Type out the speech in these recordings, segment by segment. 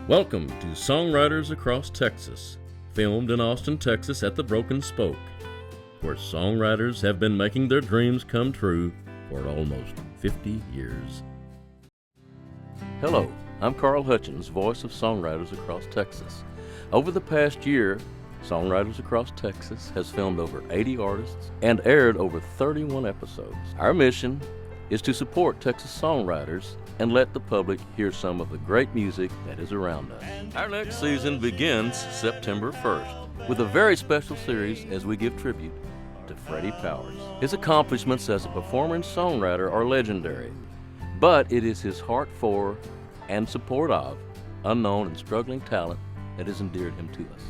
Welcome to Songwriters Across Texas, filmed in Austin, Texas at the Broken Spoke, where songwriters have been making their dreams come true for almost 50 years. Hello, I'm Carl Hutchens, voice of Songwriters Across Texas. Over the past year, Songwriters Across Texas has filmed over 80 artists and aired over 31 episodes. Our mission is to support Texas songwriters and let the public hear some of the great music that is around us. Our next season begins September 1st with a very special series as we give tribute to Freddy Powers. His accomplishments as a performer and songwriter are legendary, but it is his heart for and support of unknown and struggling talent that has endeared him to us.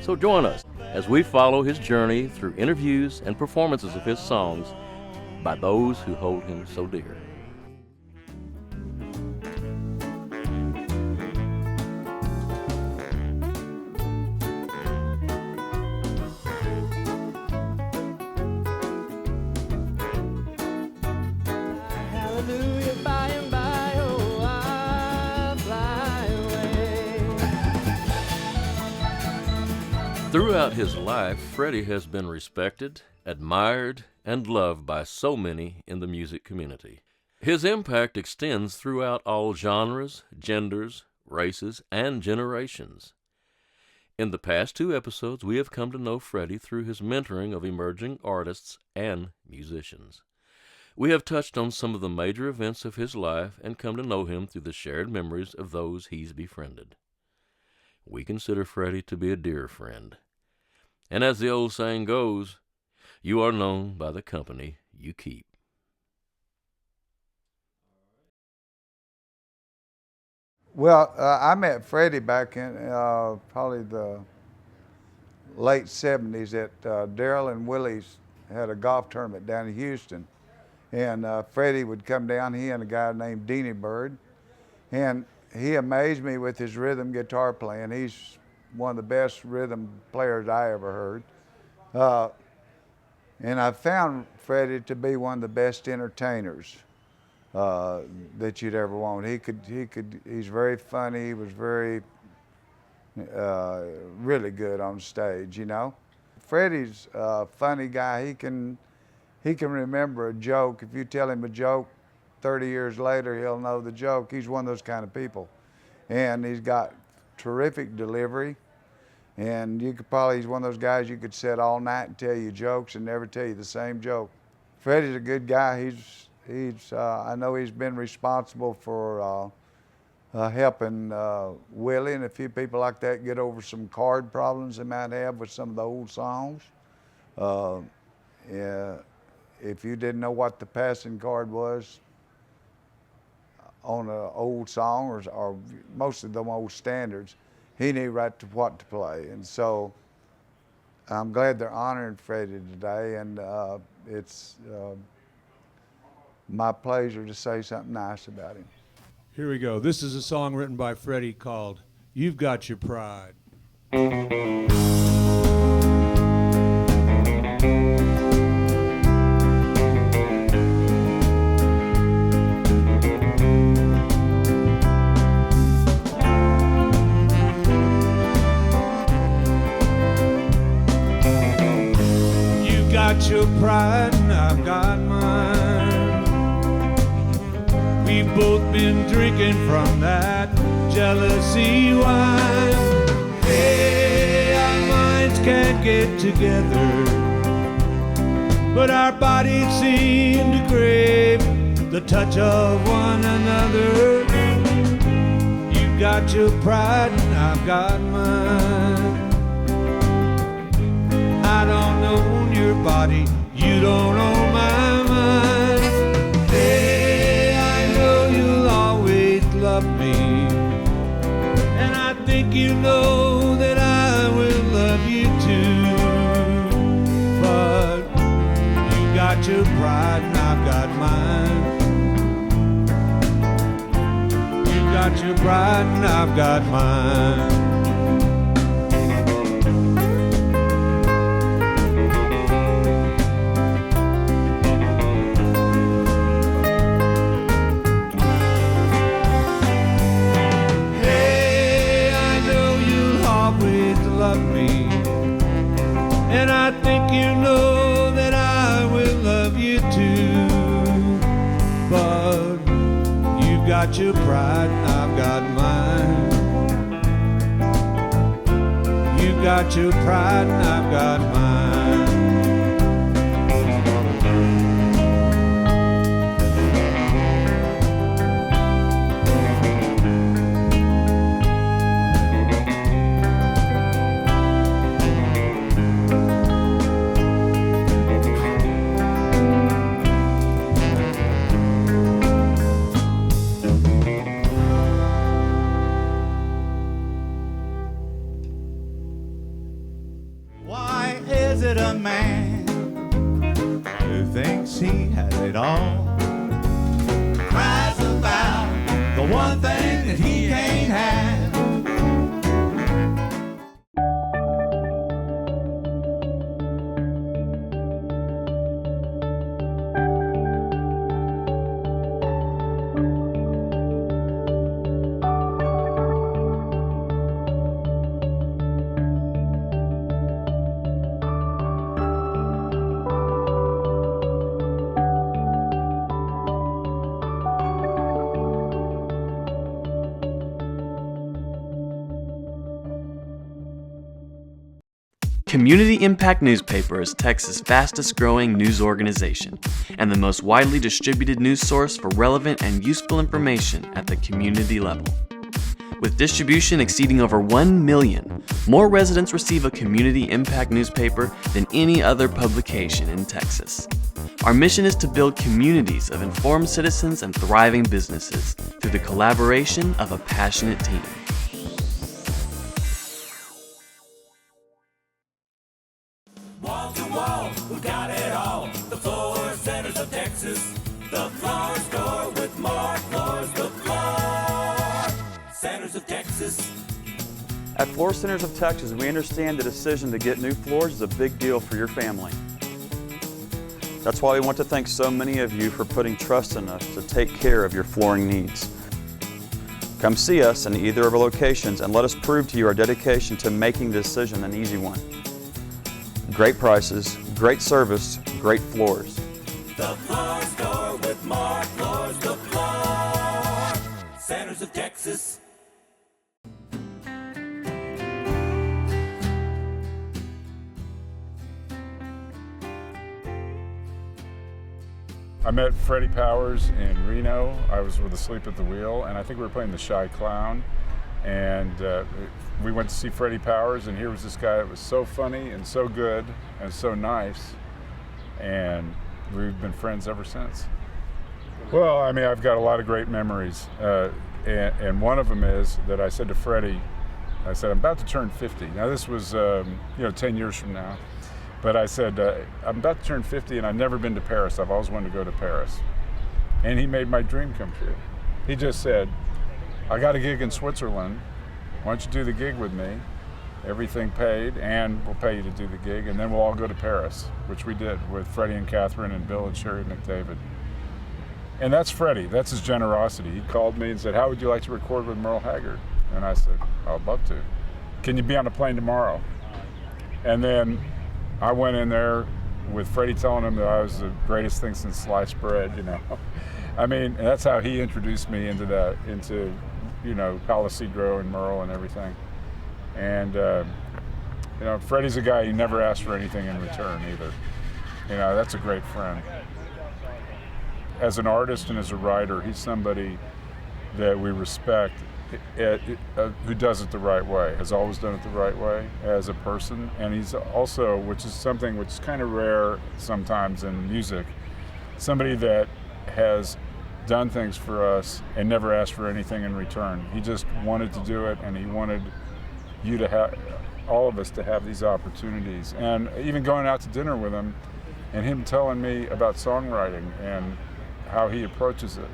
So join us as we follow his journey through interviews and performances of his songs by those who hold him so dear. Throughout his life, Freddy has been respected, admired, and loved by so many in the music community. His impact extends throughout all genres, genders, races, and generations. In the past 2 episodes, we have come to know Freddy through his mentoring of emerging artists and musicians. We have touched on some of the major events of his life and come to know him through the shared memories of those he's befriended. We consider Freddy to be a dear friend. And as the old saying goes, you are known by the company you keep. Well, I met Freddy back in probably the late 70s at Darrell and Willie's had a golf tournament down in Houston. And Freddy would come down, he and a guy named Deanie Bird. And he amazed me with his rhythm guitar playing. He's one of the best rhythm players I ever heard. And I found Freddy to be one of the best entertainers that you'd ever want. He's very funny. He was very, really good on stage, you know. Freddy's a funny guy. He can remember a joke. If you tell him a joke 30 years later, he'll know the joke. He's one of those kind of people. And he's got terrific delivery. And he's one of those guys you could sit all night and tell you jokes and never tell you the same joke. Freddy's a good guy. I know he's been responsible for helping Willie and a few people like that get over some chord problems they might have with some of the old songs. If you didn't know what the passing chord was on an old song or most of them old standards, he knew what to play. And so I'm glad they're honoring Freddy today, and it's my pleasure to say something nice about him. Here we go. This is a song written by Freddy called You've Got Your Pride. Got your pride and I've got mine. We've both been drinking from that jealousy wine. Hey, our minds can't get together, but our bodies seem to crave the touch of one another. You've got your pride and I've got mine. I don't own your body, you don't own my mind. Hey, I know you'll always love me, and I think you know that I will love you too. But you got your pride and I've got mine. You got your pride and I've got mine. got your pride and I've got mine. You got your pride and I've got mine. Why is it a man who thinks he has it all cries about the one thing that he can't have? Community Impact Newspaper is Texas' fastest growing news organization and the most widely distributed news source for relevant and useful information at the community level. With distribution exceeding over 1 million, more residents receive a Community Impact newspaper than any other publication in Texas. Our mission is to build communities of informed citizens and thriving businesses through the collaboration of a passionate team. Wall to wall, we got it all. The floor centers of Texas. The floor store with more floors. The floor centers of Texas. At Floor Centers of Texas, we understand the decision to get new floors is a big deal for your family. That's why we want to thank so many of you for putting trust in us to take care of your flooring needs. Come see us in either of our locations and let us prove to you our dedication to making the decision an easy one. Great prices, great service, great floors. The floor store with more floors. The floor centers of Texas. I met Freddy Powers in Reno. I was with Asleep at the Wheel, and I think we were playing The Shy Clown. And we went to see Freddy Powers, and here was this guy that was so funny and so good and so nice. And we've been friends ever since. Well, I mean, I've got a lot of great memories. And one of them is that I said to Freddy, I said, I'm about to turn 50. Now this was, 10 years from now. But I said, I'm about to turn 50 and I've never been to Paris. I've always wanted to go to Paris. And he made my dream come true. He just said, I got a gig in Switzerland. Why don't you do the gig with me? Everything paid, and we'll pay you to do the gig, and then we'll all go to Paris, which we did with Freddie and Catherine and Bill and Sherry McDavid. And that's Freddie, that's his generosity. He called me and said, how would you like to record with Merle Haggard? And I said, I'd love to. Can you be on a plane tomorrow? And then I went in there with Freddie telling him that I was the greatest thing since sliced bread, I mean, that's how he introduced me into Palisadro and Merle and everything. And, Freddie's a guy who never asked for anything in return either. That's a great friend. As an artist and as a writer, he's somebody that we respect who does it the right way, has always done it the right way as a person. And he's also, which is something which is kind of rare sometimes in music, somebody that has done things for us and never asked for anything in return. He just wanted to do it, and he wanted you to have, all of us to have these opportunities. And even going out to dinner with him and him telling me about songwriting and how he approaches it.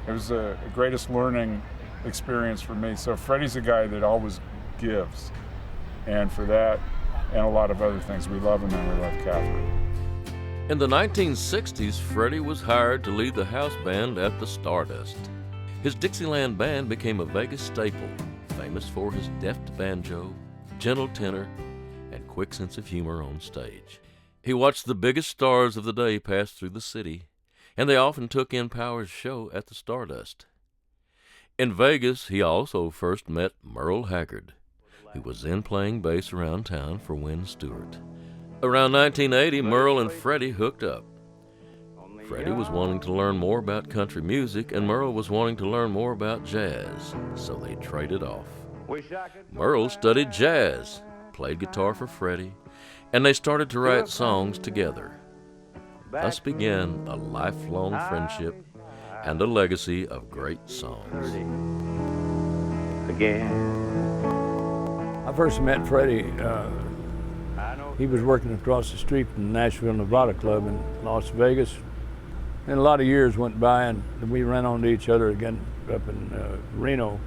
It was the greatest learning experience for me. So Freddie's a guy that always gives. And for that and a lot of other things, we love him and we love Catherine. In the 1960s, Freddie was hired to lead the house band at the Stardust. His Dixieland band became a Vegas staple, famous for his deft banjo, gentle tenor, and quick sense of humor on stage. He watched the biggest stars of the day pass through the city, and they often took in Powers' show at the Stardust. In Vegas, he also first met Merle Haggard, who was then playing bass around town for Wynn Stewart. Around 1980, Merle and Freddy hooked up. Freddy was wanting to learn more about country music, and Merle was wanting to learn more about jazz, so they traded off. Merle studied jazz, played guitar for Freddy, and they started to write songs together. Thus began a lifelong friendship and a legacy of great songs. Again. I first met Freddy. He was working across the street from the Nashville, Nevada Club in Las Vegas. And a lot of years went by, and we ran onto each other again up in Reno.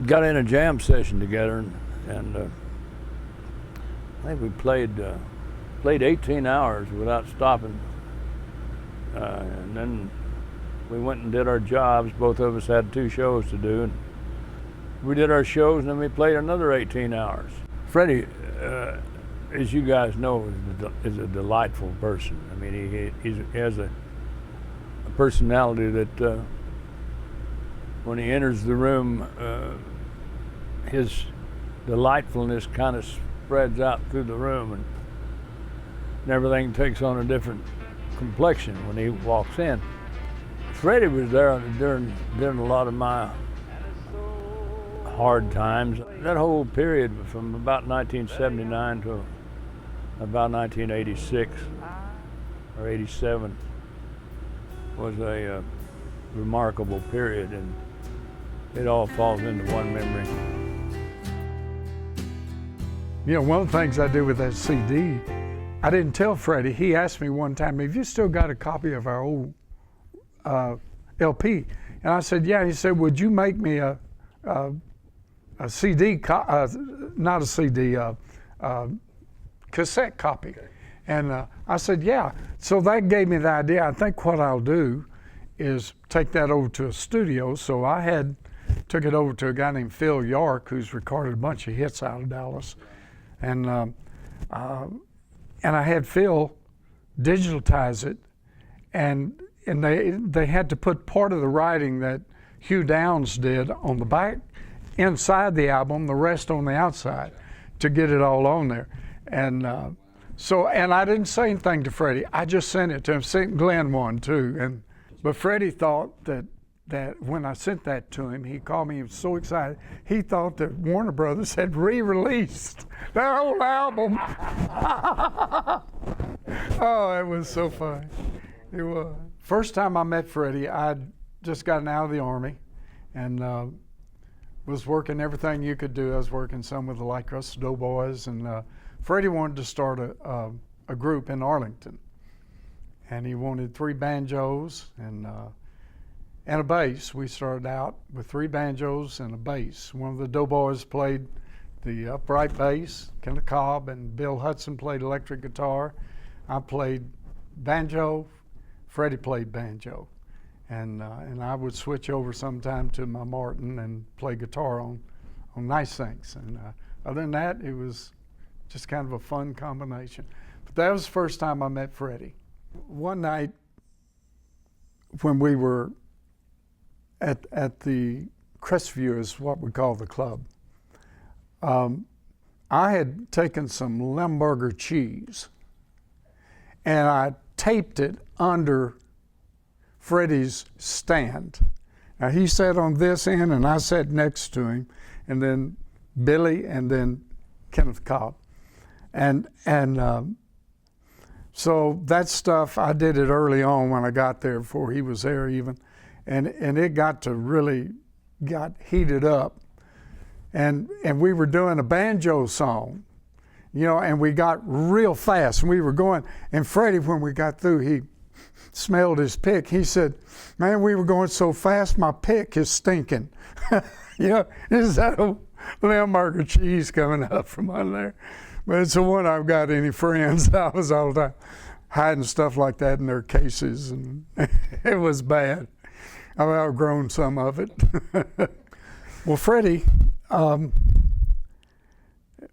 Got in a jam session together, and I think we played 18 hours without stopping. And then we went and did our jobs. Both of us had 2 shows to do. And we did our shows, and then we played another 18 hours. Freddy, as you guys know, is a delightful person. I mean, he has a personality that when he enters the room, his delightfulness kind of spreads out through the room, and everything takes on a different complexion when he walks in. Freddy was there during a lot of my hard times. That whole period from about 1979 to about 1986 or 87 was a remarkable period, and it all falls into one memory. You know, one of the things I did with that CD, I didn't tell Freddy. He asked me one time, "Have you still got a copy of our old LP?" And I said, "Yeah." He said, "Would you make me a CD, not a CD, cassette copy?" And I said, "Yeah." So that gave me the idea. I think what I'll do is take that over to a studio. So I took it over to a guy named Phil York, who's recorded a bunch of hits out of Dallas. And I had Phil digitize it, and they had to put part of the writing that Hugh Downs did on the back, inside the album, the rest on the outside, to get it all on there. And and I didn't say anything to Freddy. I just sent it to him. Sent Glenn one too. But Freddy thought that when I sent that to him, he called me. He was so excited. He thought that Warner Brothers had re-released their whole album. Oh, it was so funny. It was. First time I met Freddy, I'd just gotten out of the Army and was working everything you could do. I was working some with the Like Us Doughboys, and Freddy wanted to start a group in Arlington. And he wanted 3 banjos and a bass. We started out with 3 banjos and a bass. One of the Doughboys played the upright bass, Kenneth Cobb, and Bill Hudson played electric guitar. I played banjo, Freddy played banjo. And I would switch over sometime to my Martin and play guitar on nice things. And other than that, it was just kind of a fun combination. But that was the first time I met Freddy. One night when we were at the Crestview, is what we call the club, I had taken some Limburger cheese and I taped it under Freddy's stand. Now he sat on this end and I sat next to him, and then Billy and then Kenneth Cobb. So that stuff, I did it early on when I got there, before he was there even, and it got heated up, and we were doing a banjo song, you know, and we got real fast, and we were going, and Freddy, when we got through, he smelled his pick. He said, "Man, we were going so fast, my pick is stinking." You know, is that old Limburger cheese coming up from under there? But it's the one I've got any friends. I was all the time hiding stuff like that in their cases, and it was bad. I've outgrown some of it. Well, Freddy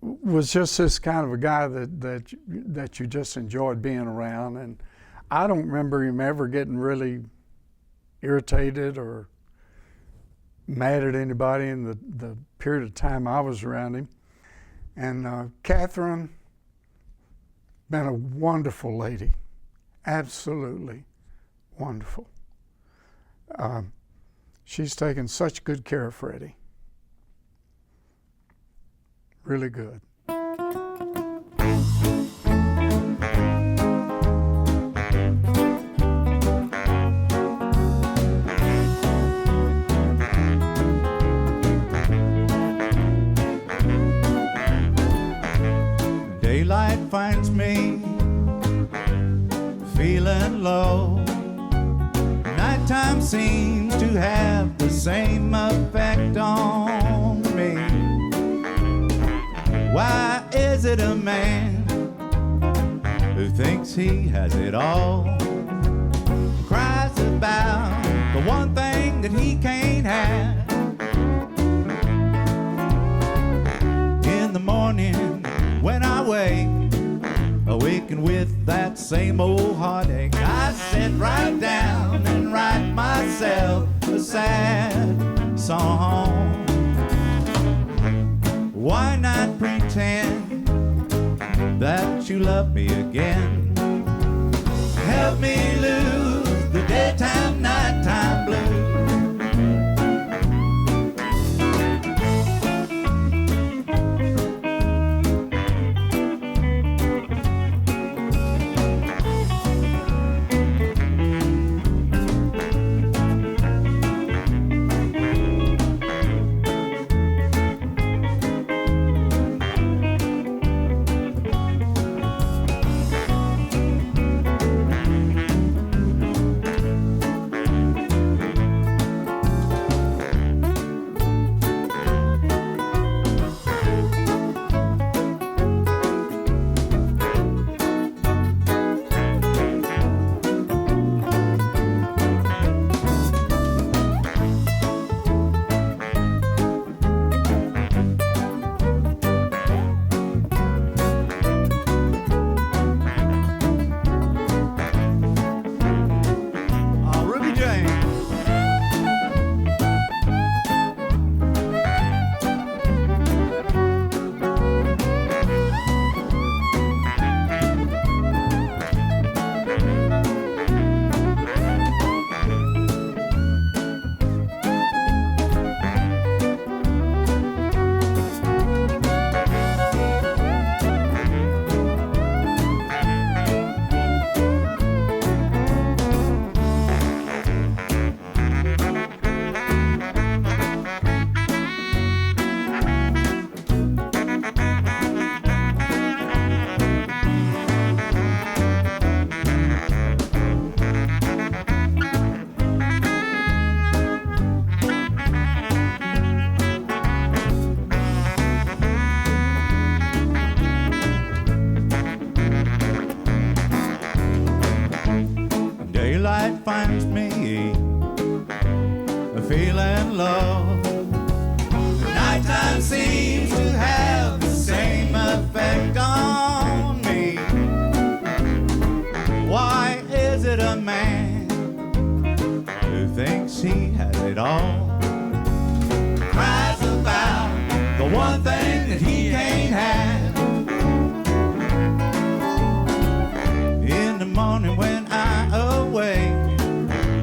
was just this kind of a guy that you just enjoyed being around, and I don't remember him ever getting really irritated or mad at anybody in the period of time I was around him. And Catherine, been a wonderful lady, absolutely wonderful. She's taken such good care of Freddie. Really good. Daylight finds me feeling low. Nighttime seems to have the same effect on me. Why is it a man who thinks he has it all cries about the one thing that he can't have? In the morning when I awaken with that same old heartache, I sit right down and write myself a sad song. Why not pretend that you love me again? Help me lose the daytime, nighttime blues. Daylight finds me feeling low. Nighttime seems to have the same effect on me. Why is it a man who thinks he has it all cries about the one thing that he can't have? In the morning when I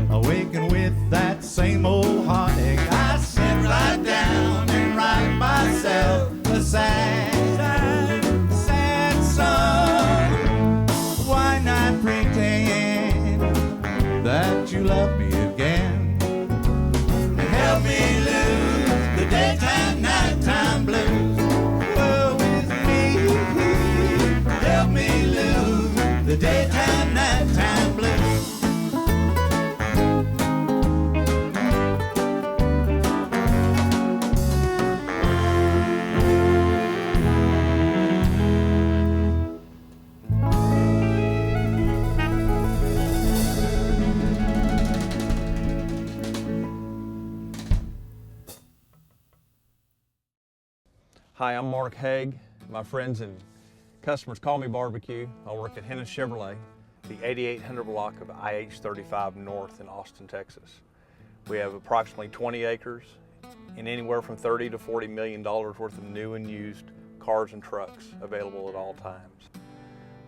awaken with that same old heartache, I sit right down and write myself a sad song. Why not pretend that you love me again and help me lose the daytime, nighttime blues? Woe is me, help me lose the daytime, nighttime blues. Hi, I'm Mark Haig. My friends and customers call me Barbecue. I work at Hennis Chevrolet, the 8800 block of IH-35 North in Austin, Texas. We have approximately 20 acres and anywhere from $30 to $40 million worth of new and used cars and trucks available at all times.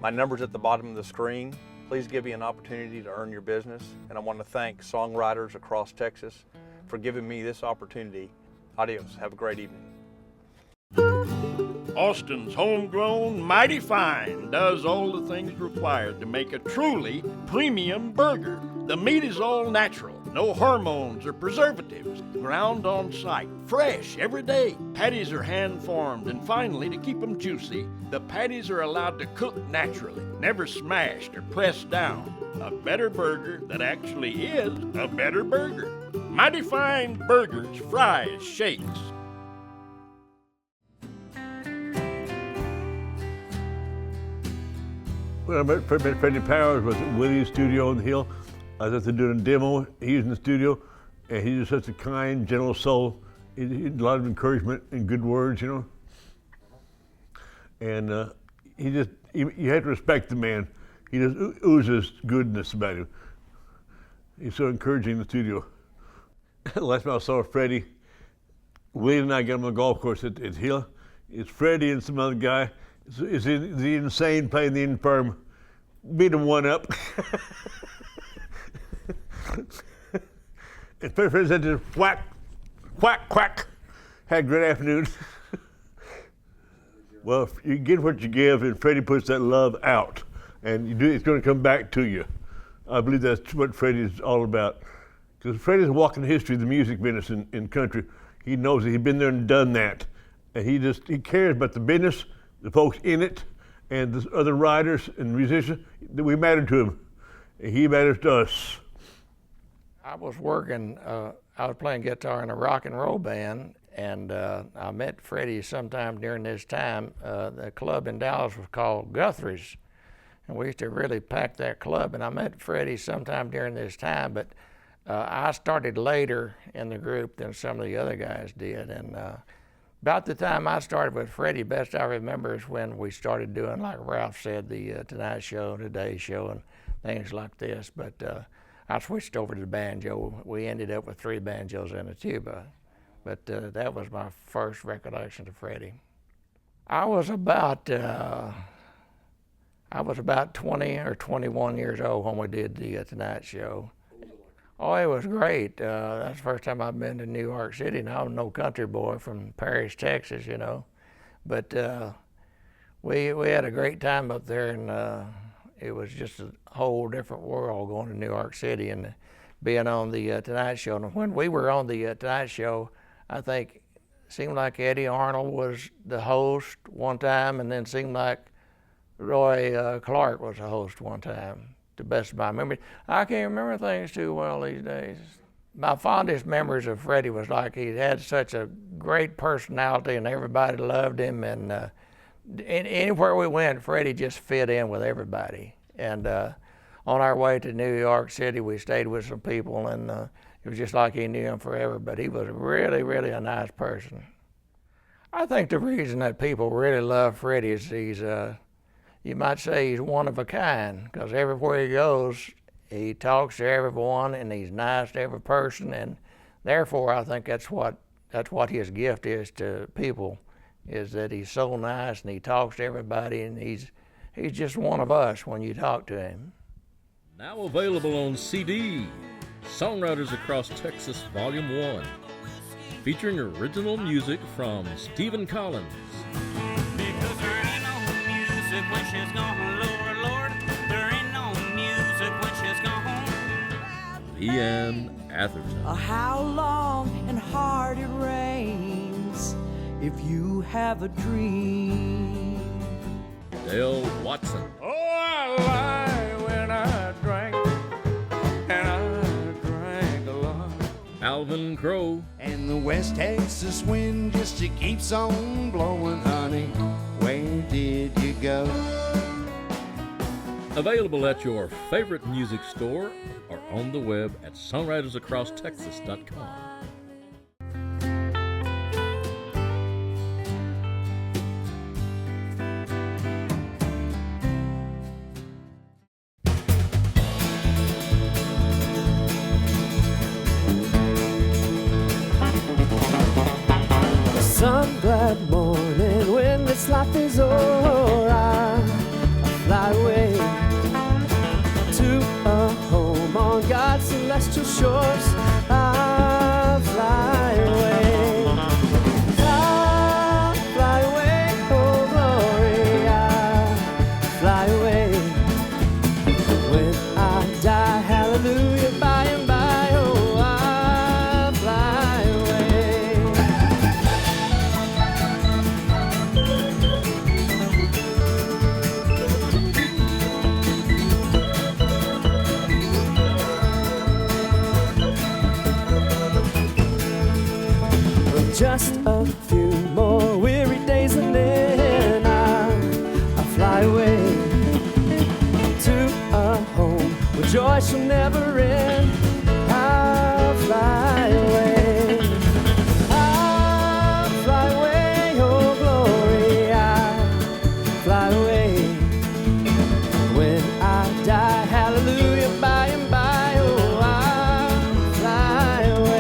My number's at the bottom of the screen. Please give me an opportunity to earn your business, and I want to thank songwriters across Texas for giving me this opportunity. Adios. Have a great evening. Austin's homegrown Mighty Fine does all the things required to make a truly premium burger. The meat is all natural, no hormones or preservatives, ground on site, fresh every day. Patties are hand-formed, and finally, to keep them juicy, the patties are allowed to cook naturally, never smashed or pressed down. A better burger that actually is a better burger. Mighty Fine burgers, fries, shakes. When I met Freddy Powers was at Willie's studio on the hill. I was out there doing a demo. He was in the studio, and he's just such a kind, gentle soul. He had a lot of encouragement and good words, you know. And you had to respect the man. He just oozes goodness about him. He's so encouraging in the studio. Last time I saw Freddie, Willie and I got him on the golf course at Hill. It's Freddie and some other guy. Is the insane playing the infirm? Beat him one up. And Freddie said to whack, quack, quack. Had a great afternoon. Well, you get what you give, and Freddie puts that love out, and it's going to come back to you. I believe that's what Freddie is all about. Because Freddie's walking the history of the music business in country. He knows it. He's been there and done that. And he cares about the business, the folks in it, and the other writers and musicians. We matter to him. And he matters to us. I was working, I was playing guitar in a rock and roll band, and I met Freddie sometime during this time. The club in Dallas was called Guthrie's, and we used to really pack that club, and I met Freddie sometime during this time, but I started later in the group than some of the other guys did, and about the time I started with Freddie, best I remember is when we started doing, like Ralph said, the Tonight Show, Today Show, and things like this. But I switched over to the banjo. We ended up with 3 banjos and a tuba. But that was my first recollection of Freddie. I was about 20 or 21 years old when we did the Tonight Show. Oh, it was great. That's the first time I've been to New York City, and I was no country boy from Paris, Texas, you know. But we had a great time up there, and it was just a whole different world going to New York City and being on the Tonight Show. And when we were on the Tonight Show, I think it seemed like Eddie Arnold was the host one time, and then it seemed like Roy Clark was the host one time. To the best of my memory. I can't remember things too well these days. My fondest memories of Freddie was like he had such a great personality and everybody loved him, and anywhere we went, Freddie just fit in with everybody. And on our way to New York City, we stayed with some people, and it was just like he knew him forever, but he was really, really a nice person. I think the reason that people really love Freddie is he's you might say he's one of a kind, because everywhere he goes, he talks to everyone and he's nice to every person, and therefore I think that's what his gift is to people, is that he's so nice and he talks to everybody, and he's just one of us when you talk to him. Now available on CD, Songwriters Across Texas Volume 1, featuring original music from Stephen Collins. When she's gone, Lord, Lord, there ain't no music when she's gone. Leanne Atherton. How long and hard it rains if you have a dream. Dale Watson. Oh, I lie when I drank, and I drank a lot. Alvin Crow. And the West Texas wind just keeps on blowing, honey. Where did you go? Available at your favorite music store or on the web at songwritersacrosstexas.com. one glad morning when this life is o'er, I fly away to a home on God's celestial shores. I fly away. I fly away, oh glory. I fly away. When I die, hallelujah, by and by, oh, I fly away. Just a few more weary days and then I fly away to a home where joy shall never end. I'll fly away. I'll fly away, oh glory. I'll fly away. When I die, hallelujah, by and by, oh, I'll fly away.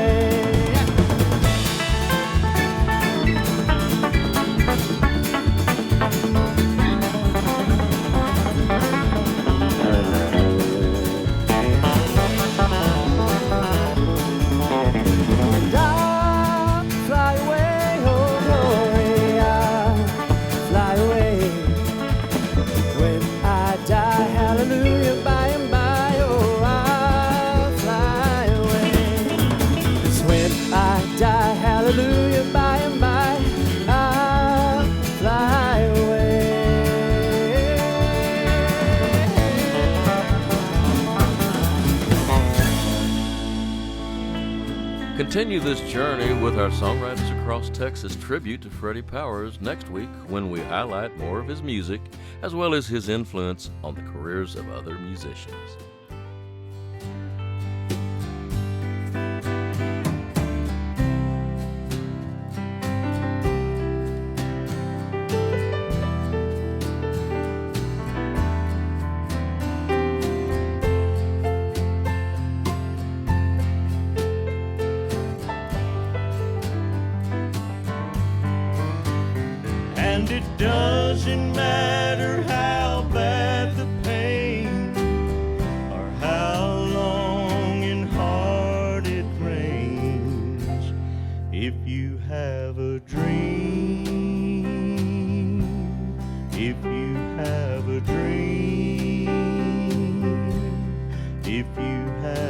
Hallelujah, by and by, I'll fly away. Continue this journey with our Songwriters Across Texas tribute to Freddy Powers next week when we highlight more of his music as well as his influence on the careers of other musicians. And it doesn't matter how bad the pain or how long and hard it rains. If you have a dream, if you have a dream, if you have